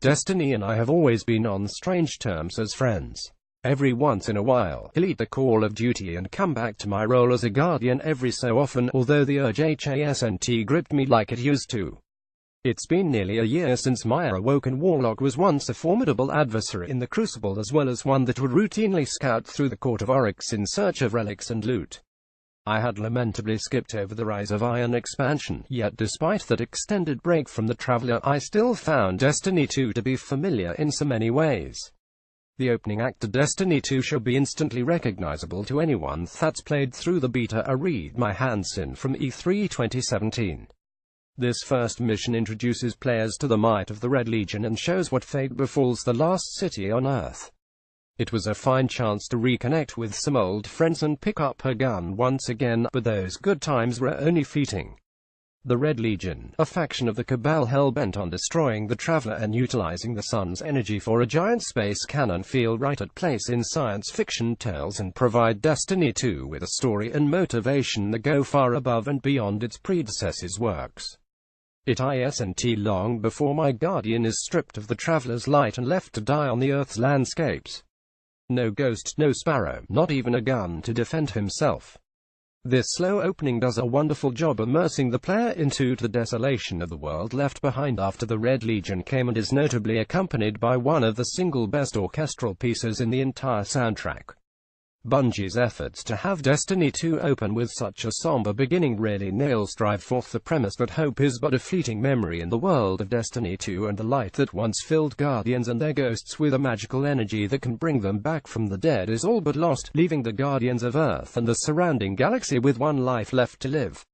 Destiny and I have always been on strange terms as friends. Every once in a while, he'll eat the call of duty and come back to my role as a guardian every so often, although the urge hasn't gripped me like it used to. It's been nearly a year since my awoken warlock was once a formidable adversary in the Crucible, as well as one that would routinely scout through the Court of Oryx in search of relics and loot. I had lamentably skipped over the Rise of Iron expansion, yet despite that extended break from the Traveler, I still found Destiny 2 to be familiar in so many ways. The opening act of Destiny 2 should be instantly recognizable to anyone that's played through the beta. I read my hands in from E3 2017. This first mission introduces players to the might of the Red Legion and shows what fate befalls the last city on Earth. It was a fine chance to reconnect with some old friends and pick up a gun once again, but those good times were only fleeting. The Red Legion, a faction of the Cabal hell-bent on destroying the Traveler and utilizing the sun's energy for a giant space cannon, feel right at place in science fiction tales and provide Destiny 2 with a story and motivation that go far above and beyond its predecessors' works. It isn't long before my guardian is stripped of the Traveler's light and left to die on the Earth's landscapes. No ghost, no sparrow, not even a gun to defend himself. This slow opening does a wonderful job immersing the player into the desolation of the world left behind after the Red Legion came, and is notably accompanied by one of the single best orchestral pieces in the entire soundtrack. Bungie's efforts to have Destiny 2 open with such a somber beginning really nails drive forth the premise that hope is but a fleeting memory in the world of Destiny 2, and the light that once filled Guardians and their ghosts with a magical energy that can bring them back from the dead is all but lost, leaving the Guardians of Earth and the surrounding galaxy with one life left to live.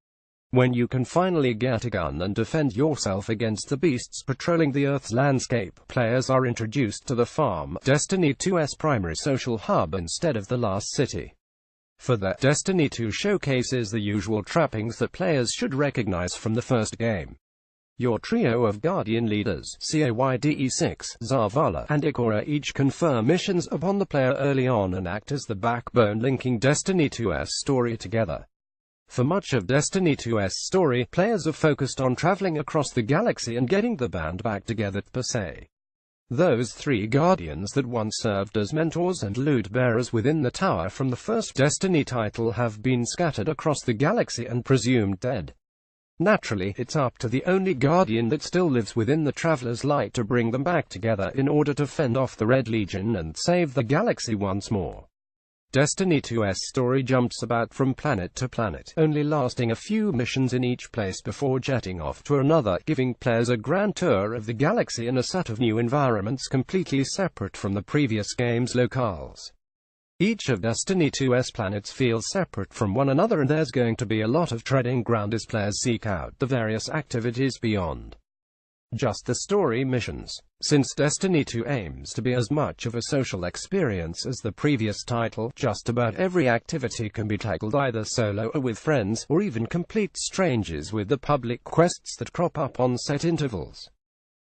When you can finally get a gun and defend yourself against the beasts patrolling the Earth's landscape, players are introduced to the farm, Destiny 2's primary social hub, instead of the last city. For that, Destiny 2 showcases the usual trappings that players should recognize from the first game. Your trio of Guardian leaders, ps4, Zavala, and Ikora, each confer missions upon the player early on and act as the backbone linking Destiny 2's story together. For much of Destiny 2's story, players are focused on traveling across the galaxy and getting the band back together per se. Those three Guardians that once served as mentors and loot bearers within the tower from the first Destiny title have been scattered across the galaxy and presumed dead. Naturally, it's up to the only Guardian that still lives within the Traveler's light to bring them back together in order to fend off the Red Legion and save the galaxy once more. Destiny 2's story jumps about from planet to planet, only lasting a few missions in each place before jetting off to another, giving players a grand tour of the galaxy in a set of new environments completely separate from the previous game's locales. Each of Destiny 2's planets feels separate from one another, and there's going to be a lot of treading ground as players seek out the various activities beyond just the story missions. Since Destiny 2 aims to be as much of a social experience as the previous title, just about every activity can be tackled either solo or with friends, or even complete strangers, with the public quests that crop up on set intervals.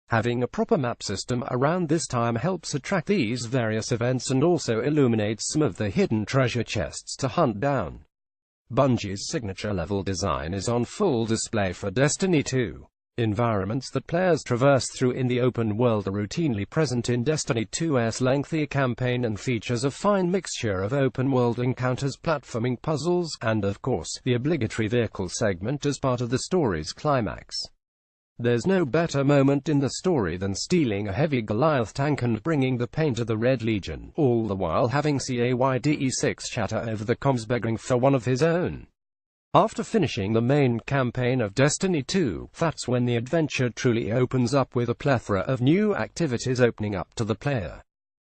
Having a proper map system around this time helps attract these various events and also illuminates some of the hidden treasure chests to hunt down. Bungie's signature level design is on full display for Destiny 2. Environments that players traverse through in the open world are routinely present in Destiny 2's lengthy campaign and features a fine mixture of open-world encounters, platforming puzzles, and of course, the obligatory vehicle segment as part of the story's climax. There's no better moment in the story than stealing a heavy Goliath tank and bringing the pain to the Red Legion, all the while having ps4 chatter over the comms begging for one of his own. After finishing the main campaign of Destiny 2, that's when the adventure truly opens up, with a plethora of new activities opening up to the player.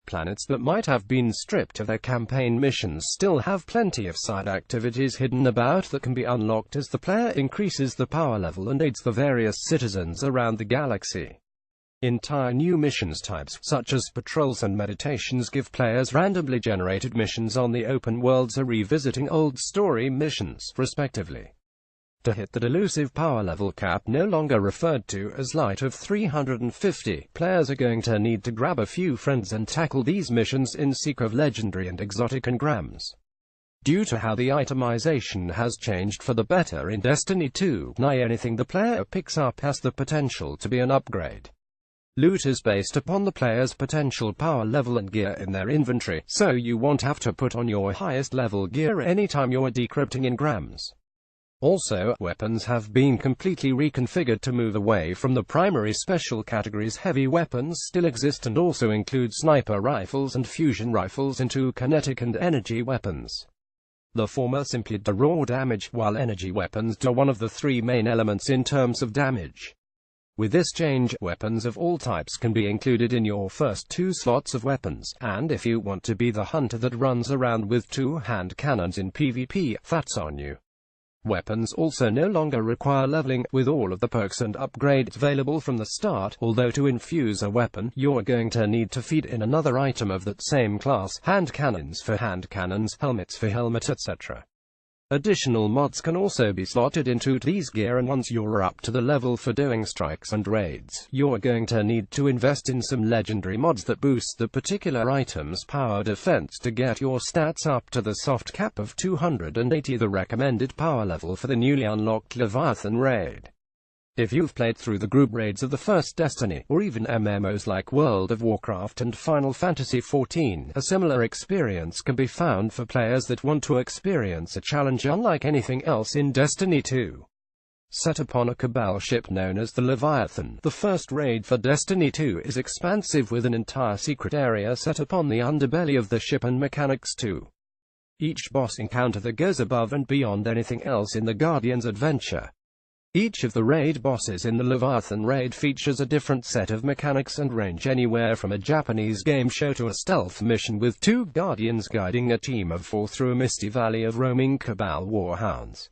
Planets that might have been stripped of their campaign missions still have plenty of side activities hidden about that can be unlocked as the player increases the power level and aids the various citizens around the galaxy. Entire new missions types, such as patrols and meditations, give players randomly generated missions on the open worlds or revisiting old story missions, respectively. To hit that elusive power level cap, no longer referred to as light, of 350, players are going to need to grab a few friends and tackle these missions in seek of legendary and exotic engrams. Due to how the itemization has changed for the better in Destiny 2, nigh anything the player picks up has the potential to be an upgrade. Loot is based upon the player's potential power level and gear in their inventory, so you won't have to put on your highest level gear anytime you're decrypting engrams. Also, weapons have been completely reconfigured to move away from the primary special categories. Heavy weapons still exist and also include sniper rifles and fusion rifles into kinetic and energy weapons. The former simply do raw damage, while energy weapons are one of the three main elements in terms of damage. With this change, weapons of all types can be included in your first 2 slots of weapons, and if you want to be the hunter that runs around with 2 hand cannons in PvP, that's on you. Weapons also no longer require leveling, with all of the perks and upgrades available from the start, although to infuse a weapon, you're going to need to feed in another item of that same class, hand cannons for hand cannons, helmets for helmet, etc. Additional mods can also be slotted into these gear, and once you're up to the level for doing strikes and raids, you're going to need to invest in some legendary mods that boost the particular item's power defense to get your stats up to the soft cap of 280, the recommended power level for the newly unlocked Leviathan raid. If you've played through the group raids of the first Destiny, or even MMOs like World of Warcraft and Final Fantasy XIV, a similar experience can be found for players that want to experience a challenge unlike anything else in Destiny 2. Set upon a Cabal ship known as the Leviathan, the first raid for Destiny 2 is expansive with an entire secret area set upon the underbelly of the ship and mechanics too. Each boss encounter that goes above and beyond anything else in the Guardian's adventure. Each of the raid bosses in the Leviathan raid features a different set of mechanics and range anywhere from a Japanese game show to a stealth mission with 2 Guardians guiding a team of 4 through a misty valley of roaming Cabal warhounds.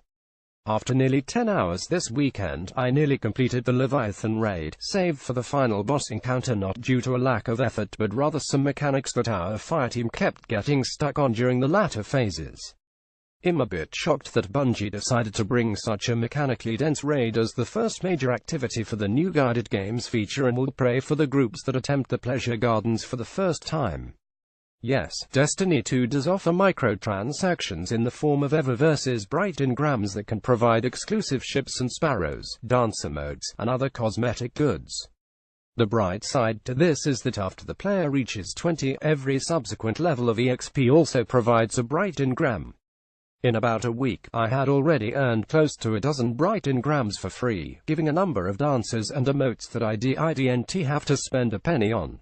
After nearly 10 hours this weekend, I nearly completed the Leviathan raid, save for the final boss encounter, not due to a lack of effort but rather some mechanics that our fireteam kept getting stuck on during the latter phases. I'm a bit shocked that Bungie decided to bring such a mechanically dense raid as the first major activity for the new guided games feature, and will pray for the groups that attempt the pleasure gardens for the first time. Yes, Destiny 2 does offer microtransactions in the form of Eververse's bright engrams that can provide exclusive ships and sparrows, dancer modes, and other cosmetic goods. The bright side to this is that after the player reaches 20, every subsequent level of EXP also provides a bright engram. In about a week, I had already earned close to a dozen bright engrams for free, giving a number of dancers and emotes that I didn't have to spend a penny on.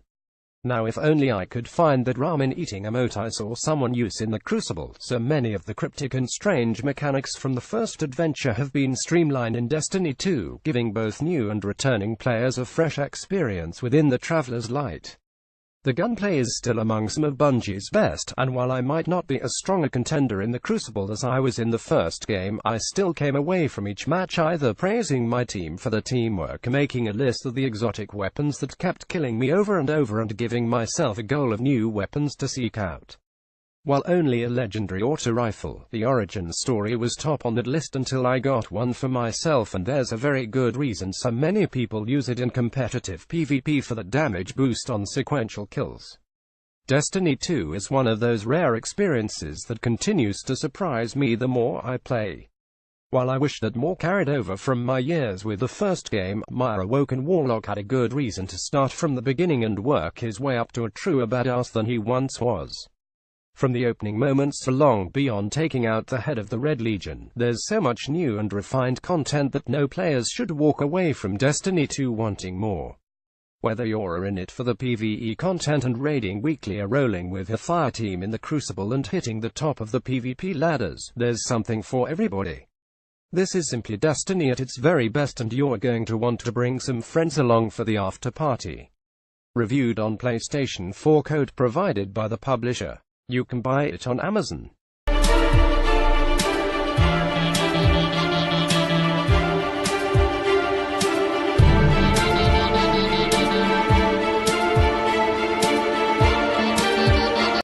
Now if only I could find that ramen eating emote I saw someone use in the Crucible. So many of the cryptic and strange mechanics from the first adventure have been streamlined in Destiny 2, giving both new and returning players a fresh experience within the Traveler's Light. The gunplay is still among some of Bungie's best, and while I might not be as strong a contender in the Crucible as I was in the first game, I still came away from each match either praising my team for their teamwork or making a list of the exotic weapons that kept killing me over and over and giving myself a goal of new weapons to seek out. While only a legendary auto rifle, the origin story was top on that list until I got one for myself, and there's a very good reason so many people use it in competitive PvP for the damage boost on sequential kills. Destiny 2 is one of those rare experiences that continues to surprise me the more I play. While I wish that more carried over from my years with the first game, my awoken warlock had a good reason to start from the beginning and work his way up to a truer badass than he once was. From the opening moments to long beyond taking out the head of the Red Legion, there's so much new and refined content that no players should walk away from Destiny 2 wanting more. Whether you're in it for the PvE content and raiding weekly, or rolling with a fireteam in the Crucible and hitting the top of the PvP ladders, there's something for everybody. This is simply Destiny at its very best, and you're going to want to bring some friends along for the after party. Reviewed on PlayStation 4, code provided by the publisher. You can buy it on Amazon.